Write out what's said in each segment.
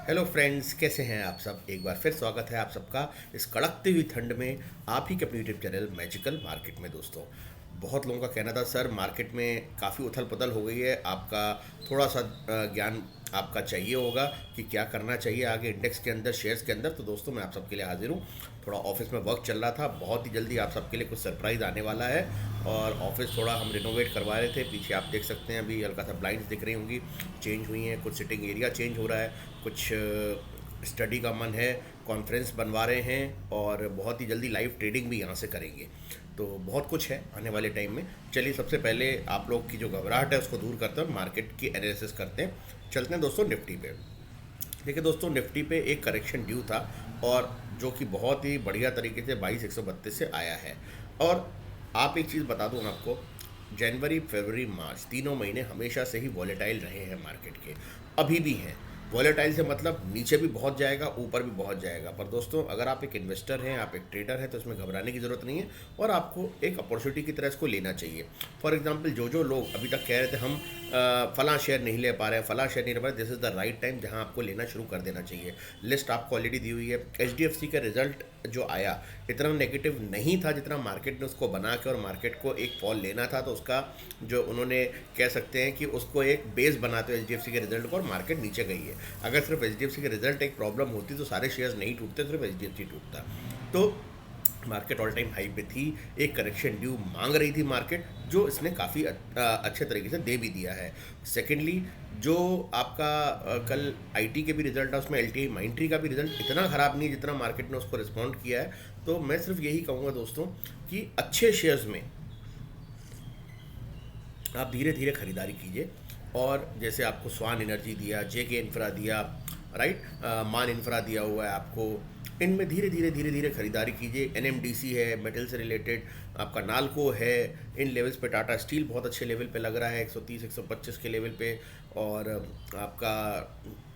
Hello friends, कैसे हैं आप सब। एक बार फिर स्वागत है आप सबका इस कड़कती हुई ठंड में आप ही के अपने यूट्यूब चैनल मैजिकल मार्केट में। दोस्तों, बहुत लोगों का कहना था सर मार्केट में काफ़ी उथल पुथल हो गई है, आपका थोड़ा सा ज्ञान आपका चाहिए होगा कि क्या करना चाहिए आगे इंडेक्स के अंदर, शेयर्स के अंदर। तो दोस्तों, मैं आप सबके लिए हाजिर हूँ। थोड़ा ऑफिस में वर्क चल रहा था, बहुत ही जल्दी आप सबके लिए कुछ सरप्राइज़ आने वाला है। और ऑफिस थोड़ा हम रिनोवेट करवा रहे थे, पीछे आप देख सकते हैं अभी हल्का सा ब्लाइंड्स दिख रही होंगी, चेंज हुई हैं, कुछ सिटिंग एरिया चेंज हो रहा है, कुछ स्टडी का मन है, कॉन्फ्रेंस बनवा रहे हैं और बहुत ही जल्दी लाइव ट्रेडिंग भी यहाँ से करेंगे। तो बहुत कुछ है आने वाले टाइम में। चलिए, सबसे पहले आप लोग की जो घबराहट है उसको दूर करते हैं, मार्केट की एनालिसिस करते हैं। चलते हैं दोस्तों निफ्टी पे। देखिए दोस्तों, निफ्टी पे एक करेक्शन ड्यू था और जो कि बहुत ही बढ़िया तरीके से 22,132 से आया है। और आप एक चीज़ बता दूं आपको, जनवरी फरवरी मार्च तीनों महीने हमेशा से ही वॉलेटाइल रहे हैं मार्केट के, अभी भी हैं। वॉलेटाइल से मतलब नीचे भी बहुत जाएगा, ऊपर भी बहुत जाएगा। पर दोस्तों, अगर आप एक इन्वेस्टर हैं, आप एक ट्रेडर हैं, तो इसमें घबराने की ज़रूरत नहीं है और आपको एक अपॉर्चुनिटी की तरह इसको लेना चाहिए। फॉर एग्जांपल, जो जो लोग अभी तक कह रहे थे हम फलां शेयर नहीं ले पा रहे हैं, फलां शेयर नहीं ले पा रहे, this is the right time जहां आपको लेना शुरू कर देना चाहिए। लिस्ट आपको ऑलरेडी दी हुई है। HDFC का रिजल्ट जो आया इतना नेगेटिव नहीं था जितना मार्केट ने उसको बना के, और मार्केट को एक फॉल लेना था, तो उसका जो उन्होंने कह सकते हैं कि उसको एक बेस बनाते हुए HDFC के रिजल्ट को, और मार्केट नीचे गई है। अगर सिर्फ HDFC के रिजल्ट एक प्रॉब्लम होती तो सारे शेयर्स नहीं टूटते, सिर्फ HDFC टूटता। तो मार्केट ऑल टाइम हाई पे थी, एक करेक्शन ड्यू मांग रही थी मार्केट, जो इसने काफ़ी अच्छे तरीके से दे भी दिया है। सेकेंडली, जो आपका कल IT के भी रिजल्ट है, उसमें LTI माइंट्री का भी रिजल्ट इतना ख़राब नहीं है जितना मार्केट ने उसको रिस्पॉन्ड किया है। तो मैं सिर्फ यही कहूँगा दोस्तों कि अच्छे शेयर्स में आप धीरे धीरे खरीदारी कीजिए। और जैसे आपको स्वान एनर्जी दिया, JK इंफ्रा दिया, राइट, मान इंफ्रा दिया हुआ है आपको, इनमें धीरे धीरे धीरे धीरे खरीदारी कीजिए। NMDC है, मेटल से रिलेटेड, आपका नालको है, इन लेवल्स पे। टाटा स्टील बहुत अच्छे लेवल पे लग रहा है, 130 125 के लेवल पे। और आपका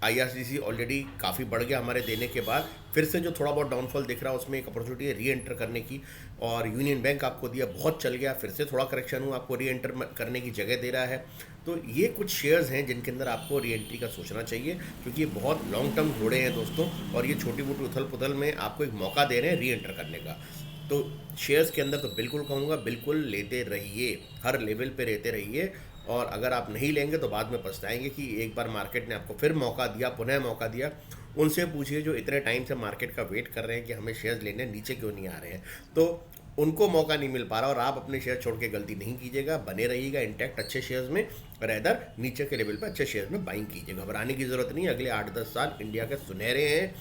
IRCC ऑलरेडी काफ़ी बढ़ गया हमारे देने के बाद, फिर से जो थोड़ा बहुत डाउनफॉल दिख रहा है उसमें एक अपॉर्चुनिटी है री एंटर करने की। और यूनियन बैंक आपको दिया, बहुत चल गया, फिर से थोड़ा करेक्शन हुआ, आपको री एंटर करने की जगह दे रहा है। तो ये कुछ शेयर्स हैं जिनके अंदर आपको री एंट्री का सोचना चाहिए, क्योंकि ये बहुत लॉन्ग टर्म घोड़े हैं दोस्तों, और ये छोटी मोटी उथल पुथल में आपको एक मौका दे रहे हैं री एंटर करने का। तो शेयर्स के अंदर तो बिल्कुल कहूँगा, बिल्कुल लेते रहिए, हर लेवल पे लेते रहिए। और अगर आप नहीं लेंगे तो बाद में पछताएंगे कि एक बार मार्केट ने आपको फिर मौका दिया, पुनः मौका दिया। उनसे पूछिए जो इतने टाइम से मार्केट का वेट कर रहे हैं कि हमें शेयर्स लेने, नीचे क्यों नहीं आ रहे हैं। तो उनको मौका नहीं मिल पा रहा, और आप अपने शेयर छोड़ के गलती नहीं कीजिएगा, बने रहिएगा इंटैक्ट अच्छे शेयर्स में। रेदर नीचे के लेवल पे अच्छे शेयर्स में बाइंग कीजिए, घबराने की ज़रूरत नहीं है। अगले 8-10 साल इंडिया के सुनहरे हैं,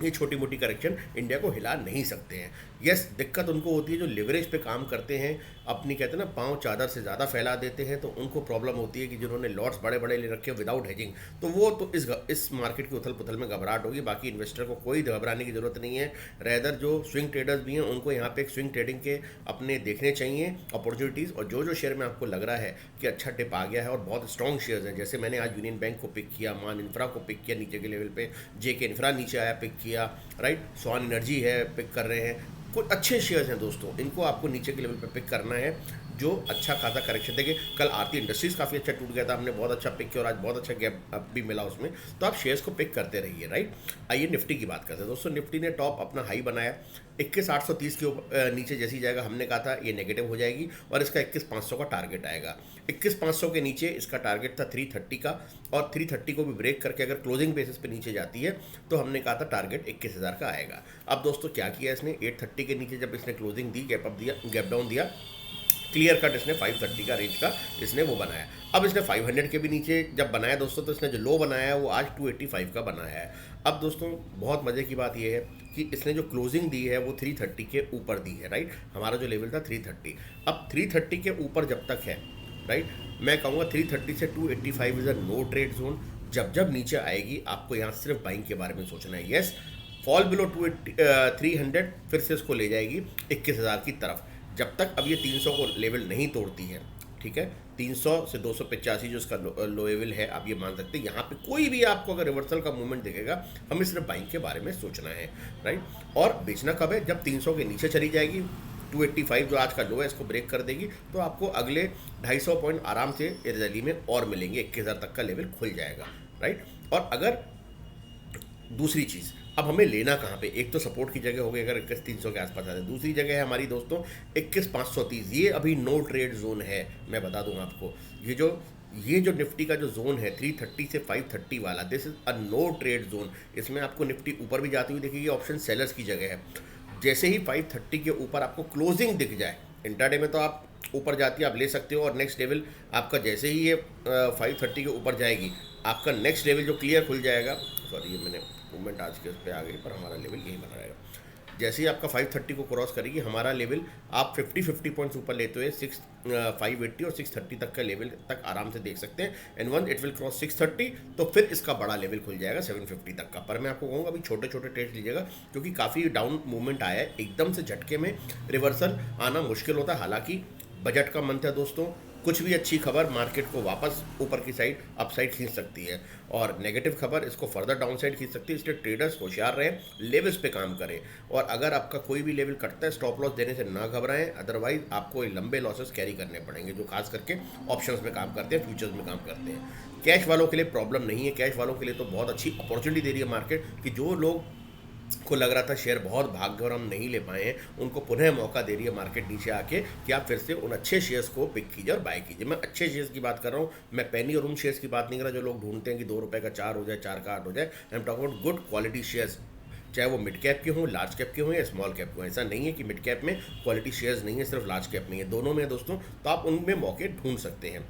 ये छोटी मोटी करेक्शन इंडिया को हिला नहीं सकते हैं। यस, दिक्कत उनको होती है जो लिवरेज पे काम करते हैं, अपनी कहते हैं ना पाँव चादर से ज़्यादा फैला देते हैं, तो उनको प्रॉब्लम होती है कि जिन्होंने लॉट्स बड़े बड़े ले रखे हो विदाउट हेजिंग, तो वो तो इस मार्केट की उथल पुथल में घबराहट होगी। बाकी इन्वेस्टर को कोई घबराने की ज़रूरत नहीं है। रेदर जो स्विंग ट्रेडर्स भी हैं उनको यहाँ पे एक स्विंग ट्रेडिंग के अपने देखने चाहिए अपॉर्चुनिटीज़। और जो जो शेयर में आपको लग रहा है कि अच्छा टिप आ गया है और बहुत स्ट्रॉन्ग शेयर्स हैं, जैसे मैंने आज यूनियन बैंक को पिक किया, मान इंफ्रा को पिक किया नीचे के लेवल पे, JK इंफ्रा नीचे आया पिक किया, राइट, स्वान एनर्जी है पिक कर रहे हैं। कुछ अच्छे शेयर्स हैं दोस्तों, इनको आपको नीचे के लेवल पे पिक करना है, जो अच्छा खासा करेक्शन देंगे। कल आरती इंडस्ट्रीज़ काफ़ी अच्छा टूट गया था, हमने बहुत अच्छा पिक किया और आज बहुत अच्छा गैप भी मिला उसमें। तो आप शेयर्स को पिक करते रहिए, राइट। आइए निफ्टी की बात करते हैं दोस्तों। निफ्टी ने टॉप अपना हाई बनाया 21,830 के ऊपर, नीचे जैसी जाएगा हमने कहा था ये नेगेटिव हो जाएगी और इसका 21,500 का टारगेट आएगा। 21,500 के नीचे इसका टारगेट था 330 का, और 330 को भी ब्रेक करके अगर क्लोजिंग बेसिस पे नीचे जाती है तो हमने कहा था टारगेट 21,000 का आएगा। अब दोस्तों क्या किया इसने, 830 के नीचे जब इसने क्लोजिंग दी, गैप अप दिया, गैप डाउन दिया, क्लियर कट इसने 530 का रेंज का इसने वो बनाया। अब इसने 500 के भी नीचे जब बनाया दोस्तों, तो इसने जो लो बनाया है वो आज 285 का बनाया है। अब दोस्तों बहुत मज़े की बात यह है कि इसने जो क्लोजिंग दी है वो 330 के ऊपर दी है, राइट। हमारा जो लेवल था 330, अब 330 के ऊपर जब तक है, राइट, मैं कहूँगा 330 से 285 is a no trade zone. जब जब नीचे आएगी आपको यहाँ सिर्फ बाइंग के बारे में सोचना है। येस, फॉल बिलो 300 फिर से इसको ले जाएगी 21,000 की तरफ। जब तक अब ये 300 को लेवल नहीं तोड़ती है, ठीक है, 300 से 285 जो इसका लो लेवल है, आप ये मान सकते हैं। यहाँ पे कोई भी आपको अगर रिवर्सल का मूवमेंट दिखेगा, हमें सिर्फ बाइंग के बारे में सोचना है, राइट। और बेचना कब है, जब 300 के नीचे चली जाएगी, 285 जो आज का लो है इसको ब्रेक कर देगी, तो आपको अगले 250 पॉइंट आराम से रैली में और मिलेंगे, 21,000 तक का लेवल खुल जाएगा, राइट। और अगर दूसरी चीज़, अब हमें लेना कहाँ पे, एक तो सपोर्ट की जगह हो गई अगर 21,300 के आसपास आते हैं, दूसरी जगह है हमारी दोस्तों 21,530, ये अभी नो ट्रेड जोन है। मैं बता दूं आपको, ये जो निफ्टी का जो जोन है 330 से 530 वाला, this is a no trade zone. इसमें आपको निफ्टी ऊपर भी जाती हुई दिखेगी, ऑप्शन सेलर्स की जगह है। जैसे ही 530 के ऊपर आपको क्लोजिंग दिख जाए, इंट्राडे में तो आप ऊपर जाती है आप ले सकते हो, और नेक्स्ट लेवल आपका जैसे ही ये 530 के ऊपर जाएगी, आपका नेक्स्ट लेवल जो क्लियर खुल जाएगा, सॉरी ये मैंने मूवमेंट आज के उस पर आ गई, पर हमारा लेवल यही बना रहेगा। जैसे ही आपका 530 को क्रॉस करेगी, हमारा लेवल आप 50 पॉइंट्स ऊपर लेते हुए 580 और 630 तक का लेवल तक आराम से देख सकते हैं। And one it will cross 630, तो फिर इसका बड़ा लेवल खुल जाएगा 750 तक का। पर मैं आपको कहूँगा अभी छोटे छोटे ट्रेड लीजिएगा, क्योंकि काफ़ी डाउन मूवमेंट आया है, एकदम से झटके में रिवर्सल आना मुश्किल होता है। हालांकि बजट का मंथ है दोस्तों, कुछ भी अच्छी खबर मार्केट को वापस ऊपर की साइड अपसाइड खींच सकती है, और नेगेटिव खबर इसको फर्दर डाउन साइड खींच सकती है। इसलिए ट्रेडर्स होशियार रहें, लेवल्स पे काम करें, और अगर आपका कोई भी लेवल कटता है स्टॉप लॉस देने से ना घबराएं, अदरवाइज आपको लंबे लॉसेस कैरी करने पड़ेंगे, जो खास करके ऑप्शंस में काम करते हैं, फ्यूचर्स में काम करते हैं। कैश वालों के लिए प्रॉब्लम नहीं है, कैश वालों के लिए तो बहुत अच्छी अपॉर्चुनिटी दे रही है मार्केट, कि जो लोग को लग रहा था शेयर बहुत भाग गए और हम नहीं ले पाए हैं, उनको पुनः मौका दे रही है मार्केट नीचे आके कि आप फिर से उन अच्छे शेयर्स को पिक कीजिए और बाय कीजिए। मैं अच्छे शेयर्स की बात कर रहा हूँ, मैं पेनी और उन शेयर्स की बात नहीं कर रहा जो लोग ढूंढते हैं कि 2 रुपये का 4 हो जाए, 4 का 8 हो जाए। I am talking about good quality shares, चाहे वो मिड कैप के हों, लार्ज कैप के हों या स्मॉल कैप के हों। ऐसा नहीं है कि मिड कैप में क्वालिटी शेयर्स नहीं है, सिर्फ लार्ज कैप में है, दोनों में है दोस्तों, तो आप उनमें मौके ढूंढ सकते हैं।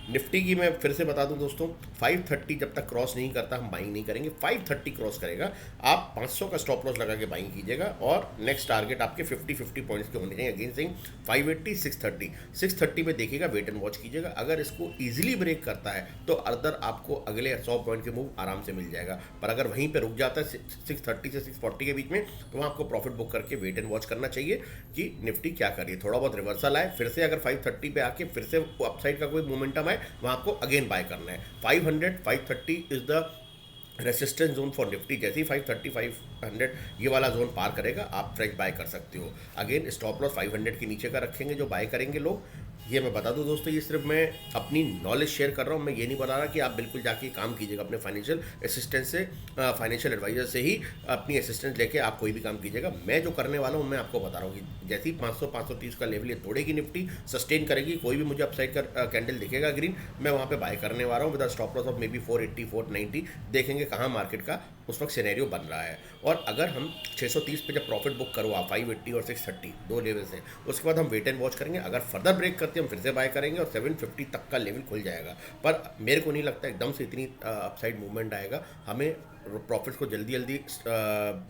निफ्टी की मैं फिर से बता दूं दोस्तों, 530 जब तक क्रॉस नहीं करता हम बाइंग नहीं करेंगे। 530 क्रॉस करेगा, आप 500 का स्टॉप लॉस लगा के बाइंग कीजिएगा, और नेक्स्ट टारगेट आपके 50 पॉइंट्स के होने चाहिए। अगेन सिंह 580 630 पे देखिएगा, वेट एंड वॉच कीजिएगा। अगर इसको ईजिली ब्रेक करता है तो अदर आपको अगले 100 पॉइंट के मूव आराम से मिल जाएगा, पर अगर वहीं पर रुक जाता है 630 से 640 के बीच में, तो वहाँ आपको प्रॉफिट बुक करके वेट एंड वॉच करना चाहिए कि निफ्टी क्या करिए। थोड़ा बहुत रिवर्सल आए, फिर से अगर 530 पे आके फिर से अपसाइड का कोई मोमेंटम आए, वहाँ आपको अगेन बाय करना है। 500 530 is the resistance zone for Nifty. जैसे ही 530 500 ये वाला जोन पार करेगा, आप फ्रेश बाय कर सकते हो। अगेन स्टॉप लॉस 500 के नीचे का रखेंगे जो बाय करेंगे लोग। ये मैं बता दूं दोस्तों, ये सिर्फ मैं अपनी नॉलेज शेयर कर रहा हूँ, मैं ये नहीं बता रहा कि आप बिल्कुल जाके काम कीजिएगा अपने फाइनेंशियल असिस्टेंट से, फाइनेंशियल एडवाइजर से ही अपनी असिस्टेंस लेके आप कोई भी काम कीजिएगा। मैं जो करने वाला हूँ मैं आपको बता रहा हूँ कि जैसे ही 500 530 का लेवल ये तोड़ेगी निफ्टी, सस्टेन करेगी, कोई भी मुझे अपसाइड का कैंडल दिखेगा ग्रीन, मैं वहाँ पे बाय करने वाला हूँ with stop loss of may be 480 490। देखेंगे कहाँ मार्केट का उस वक्त सिनेरियो बन रहा है। और अगर हम 630 पे जब प्रॉफिट बुक करो आप 580 और 630 दो लेवल्स हैं, उसके बाद हम वेट एंड वॉच करेंगे। अगर फर्दर ब्रेक करते हैं हम फिर से बाय करेंगे और 750 तक का लेवल खुल जाएगा। पर मेरे को नहीं लगता एकदम से इतनी अपसाइड मूवमेंट आएगा। हमें प्रॉफिट्स को जल्दी जल्दी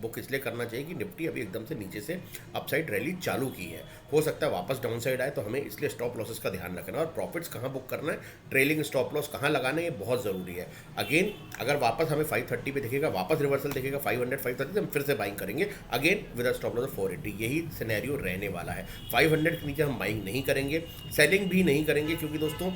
बुक इसलिए करना चाहिए कि निफ्टी अभी एकदम से नीचे से अपसाइड रैली चालू की है, हो सकता है वापस डाउन साइड आए, तो हमें इसलिए स्टॉप लॉसेस का ध्यान रखना है और प्रॉफिट्स कहाँ बुक करना है, ट्रेलिंग स्टॉप लॉस कहाँ लगाना है, ये बहुत ज़रूरी है। अगेन अगर वापस हमें 530 पे दिखेगा, वापस रिवर्सल दिखेगा 500 530, हम फिर से बाइंग करेंगे अगेन विद स्टॉप लॉस 480। यही सिनेरियो रहने वाला है। 500 के नीचे हम बाइंग नहीं करेंगे, सेलिंग भी नहीं करेंगे, क्योंकि दोस्तों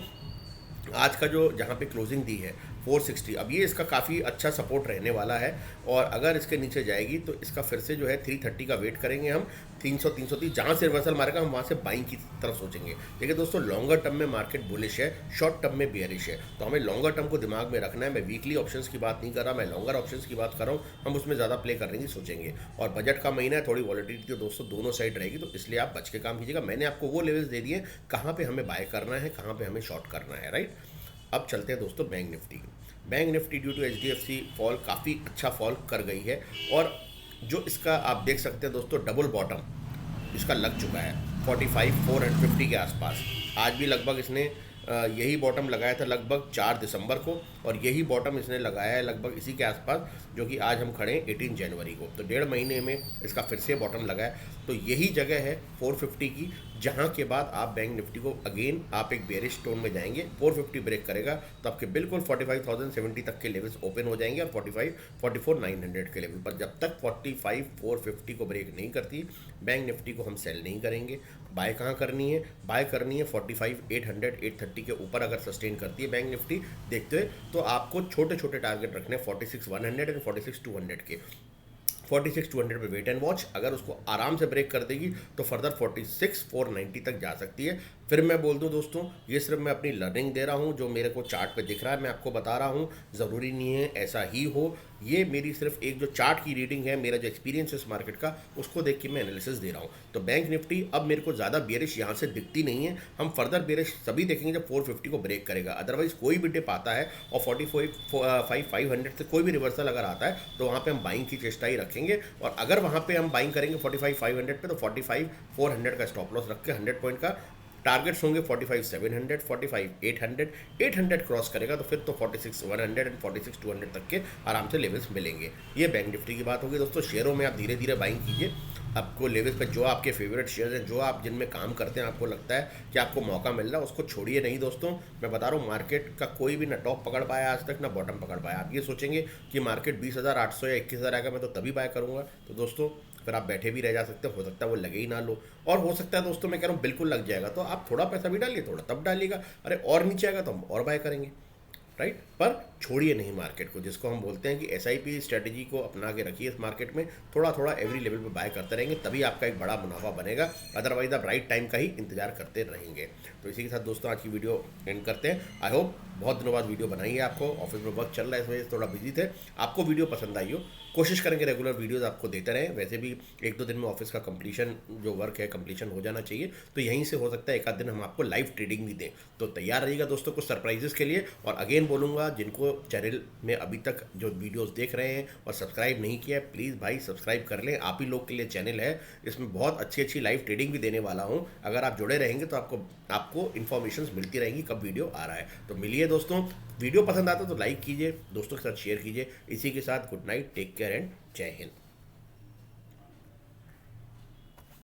आज का जो जहाँ पे क्लोजिंग दी है 460, अब ये इसका काफ़ी अच्छा सपोर्ट रहने वाला है। और अगर इसके नीचे जाएगी तो इसका फिर से जो है 330 का वेट करेंगे हम, 300 330 जहाँ से रिवर्सल मारेगा हम वहाँ से बाइंग की तरफ सोचेंगे। देखिए दोस्तों, लॉन्गर टर्म में मार्केट बुलिश है, शॉर्ट टर्म में बेयरिश है, तो हमें लॉन्गर टर्म को दिमाग में रखना है। मैं वीकली ऑप्शंस की बात नहीं कर रहा, मैं लॉन्गर ऑप्शंस की बात कर रहा हूँ। हम उसमें ज़्यादा प्ले करने की सोचेंगे, और बजट का महीना है, थोड़ी वॉलिटिलिटी तो दोस्तों दोनों साइड रहेगी, तो इसलिए आप बच के काम कीजिएगा। मैंने आपको वो लेवल्स दे दिए कहाँ पर हमें बाय करना है, कहाँ पर हमें शॉर्ट करना है, राइट। अब चलते हैं दोस्तों bank Nifty. Bank Nifty due to HDFC fall काफ़ी अच्छा फॉल कर गई है, और जो इसका आप देख सकते हैं दोस्तों डबल बॉटम इसका लग चुका है 45 450 के आसपास। आज भी लगभग इसने यही बॉटम लगाया था लगभग 4 दिसंबर को, और यही बॉटम इसने लगाया है लगभग इसी के आसपास, जो कि आज हम खड़े हैं 18 जनवरी को। तो 1.5 महीने में इसका फिर से बॉटम लगा है। तो यही जगह है 450 की, जहाँ के बाद आप बैंक निफ्टी को अगेन आप एक बेरिश टोन में जाएंगे। 450 ब्रेक करेगा तो आपके बिल्कुल 45,070 तक के लेवल्स ओपन हो जाएंगे, और 44,900 के लेवल पर। जब तक 45,450 को ब्रेक नहीं करती बैंक निफ्टी को हम सेल नहीं करेंगे। बाय कहाँ करनी है? बाय करनी है 45,800 830 के ऊपर अगर सस्टेन करती है बैंक निफ्टी देखते हुए, तो आपको छोटे छोटे टारगेट रखने 46,100 एंड 46,200 के। 46,200 पे वेट एंड वॉच, अगर उसको आराम से ब्रेक कर देगी तो फर्दर 46,490 तक जा सकती है। फिर मैं बोल दूं दोस्तों, ये सिर्फ मैं अपनी लर्निंग दे रहा हूँ, जो मेरे को चार्ट पे दिख रहा है मैं आपको बता रहा हूँ, ज़रूरी नहीं है ऐसा ही हो। ये मेरी सिर्फ एक जो चार्ट की रीडिंग है, मेरा जो एक्सपीरियंस है इस मार्केट का, उसको देख के मैं एनालिसिस दे रहा हूँ। तो बैंक निफ्टी अब मेरे को ज़्यादा बेरिश यहाँ से दिखती नहीं है। हम फर्दर बेरिश तभी देखेंगे जब 450 को ब्रेक करेगा। अदरवाइज कोई भी डिप आता है और 45,500 से कोई भी रिवर्सल अगर आता है तो वहाँ पे हम बाइंग की चेष्टा ही रखेंगे। और अगर वहाँ पे हम बाइंग करेंगे 45,500 पे, तो 45,400 का स्टॉप लॉस रख के 100 पॉइंट का टारगेट्स होंगे। 45,700, 45,800, 800 क्रॉस करेगा तो फिर तो 46,100 एंड 46,200 तक के आराम से लेवल्स मिलेंगे। ये बैंक निफ्टी की बात होगी दोस्तों। शेयरों में आप धीरे धीरे बाइंग कीजिए। आपको लेवल्स पे जो आपके फेवरेट शेयर्स हैं, जो आप जिनमें काम करते हैं, आपको लगता है कि आपको मौका मिल रहा है, उसको छोड़िए नहीं दोस्तों। मैं बता रहा हूँ, मार्केट का कोई भी ना टॉप पकड़ पाया आज तक, ना बॉटम पकड़ पाया। आप ये सोचेंगे कि मार्केट 20,800 या 21,000 आएगा, मैं तो तभी बाय करूँगा, तो दोस्तों फिर आप बैठे भी रह जा सकते हो सकता है वो लगे ही ना लो। और हो सकता है दोस्तों, मैं कह रहा हूँ बिल्कुल लग जाएगा, तो आप थोड़ा पैसा भी डालिए, थोड़ा तब डालिएगा। अरे और नीचे आएगा तो हम और बाय करेंगे, राइट। पर छोड़िए नहीं मार्केट को, जिसको हम बोलते हैं कि एसआईपी स्ट्रेटजी को अपना के रखिए इस मार्केट में। थोड़ा थोड़ा एवरी लेवल पे बाय करते रहेंगे, तभी आपका एक बड़ा मुनाफा बनेगा। अदरवाइज आप राइट टाइम का ही इंतजार करते रहेंगे। तो इसी के साथ दोस्तों आज की वीडियो एंड करते हैं। आई होप बहुत दिनों बाद वीडियो बनाई है आपको। ऑफिस में वर्क चल रहा है, इस वजह से थोड़ा बिजी थे। आपको वीडियो पसंद आई हो, कोशिश करेंगे रेगुलर वीडियोस आपको देते रहें। वैसे भी 1-2 दिन में ऑफिस का कंप्लीशन जो वर्क है कंप्लीशन हो जाना चाहिए, तो यहीं से हो सकता है एक आध दिन हम आपको लाइव ट्रेडिंग भी दें। तो तैयार रहिएगा दोस्तों कुछ सरप्राइजेस के लिए। और अगेन बोलूँगा, जिनको चैनल में अभी तक जो वीडियोस देख रहे हैं और सब्सक्राइब नहीं किया है, प्लीज़ भाई सब्सक्राइब कर लें। आप ही लोग के लिए चैनल है, इसमें बहुत अच्छी अच्छी लाइव ट्रेडिंग भी देने वाला हूँ। अगर आप जुड़े रहेंगे तो आपको इन्फॉर्मेशन मिलती रहेंगी कब वीडियो आ रहा है। तो मिलिए दोस्तों। वीडियो पसंद आता तो लाइक कीजिए, दोस्तों के साथ शेयर कीजिए। इसी के साथ good night, take care and जय हिंद।